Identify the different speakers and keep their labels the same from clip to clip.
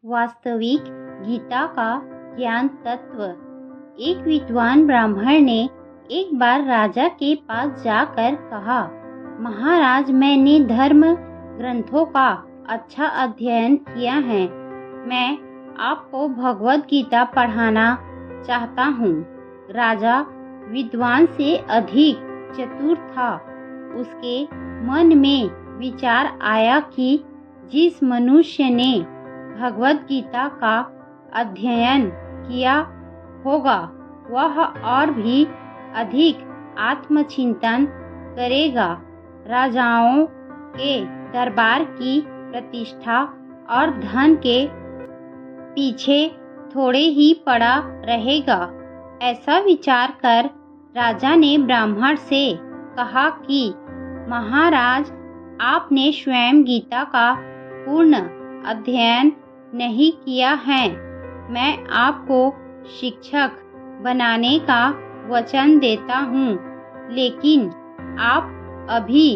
Speaker 1: वास्तविक गीता का ज्ञान तत्व। एक विद्वान ब्राह्मण ने एक बार राजा के पास जाकर कहा, महाराज, मैंने धर्म ग्रंथों का अच्छा अध्ययन किया है। मैं आपको भगवत गीता पढ़ाना चाहता हूँ। राजा विद्वान से अधिक चतुर था। उसके मन में विचार आया कि जिस मनुष्य ने भगवत गीता का अध्ययन किया होगा वह और भी अधिक आत्मचिंतन करेगा। राजाओं के दरबार की प्रतिष्ठा और धन के पीछे थोड़े ही पड़ा रहेगा। ऐसा विचार कर राजा ने ब्राह्मण से कहा कि महाराज, आपने स्वयं गीता का पूर्ण अध्ययन नहीं किया है। मैं आपको शिक्षक बनाने का वचन देता हूँ, लेकिन आप अभी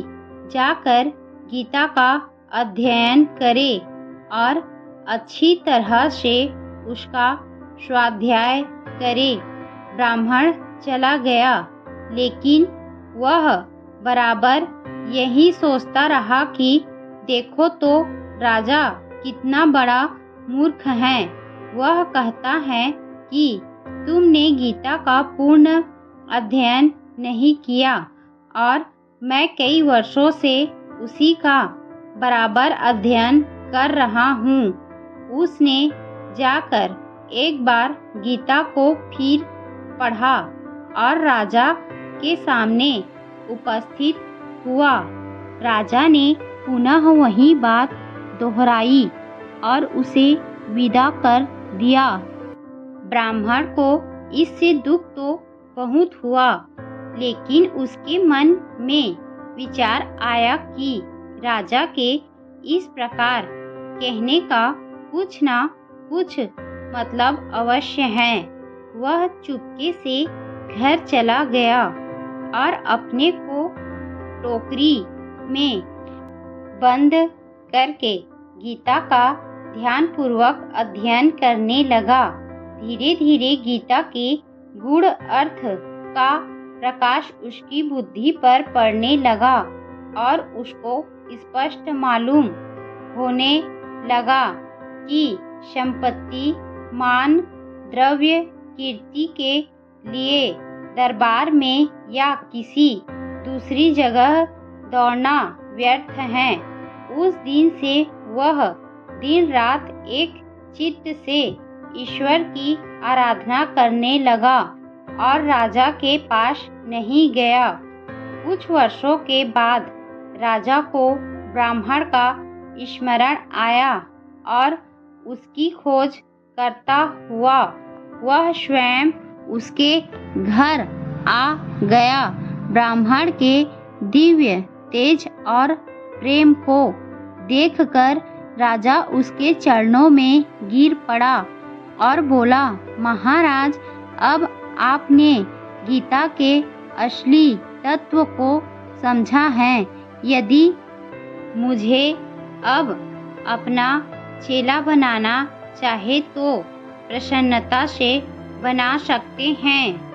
Speaker 1: जाकर गीता का अध्ययन करें और अच्छी तरह से उसका स्वाध्याय करें। ब्राह्मण चला गया, लेकिन वह बराबर यही सोचता रहा कि देखो तो राजा कितना बड़ा मूर्ख है। वह कहता है कि तुमने गीता का पूर्ण अध्ययन नहीं किया और मैं कई वर्षों से उसी का बराबर अध्ययन कर रहा हूँ। उसने जाकर एक बार गीता को फिर पढ़ा और राजा के सामने उपस्थित हुआ। राजा ने पुनः वही बात दोहराई और उसे विदा कर दिया। ब्राह्मण को इससे दुख तो बहुत हुआ, लेकिन उसके मन में विचार आया कि राजा के इस प्रकार कहने का कुछ ना कुछ मतलब अवश्य है। वह चुपके से घर चला गया और अपने को टोकरी में बंद करके गीता का ध्यानपूर्वक अध्ययन करने लगा। धीरे धीरे गीता के गूढ़ अर्थ का प्रकाश उसकी बुद्धि पर पड़ने लगा और उसको स्पष्ट मालूम होने लगा कि संपत्ति, मान, द्रव्य, कीर्ति के लिए दरबार में या किसी दूसरी जगह दौड़ना व्यर्थ है। उस दिन से वह दिन रात एक चित्त से ईश्वर की आराधना करने लगा और राजा के पास नहीं गया। कुछ वर्षों के बाद राजा को ब्राह्मण का स्मरण आया और उसकी खोज करता हुआ वह स्वयं उसके घर आ गया। ब्राह्मण के दिव्य तेज और प्रेम को देखकर राजा उसके चरणों में गिर पड़ा और बोला, महाराज, अब आपने गीता के असली तत्व को समझा है। यदि मुझे अब अपना चेला बनाना चाहे तो प्रसन्नता से बना सकते हैं।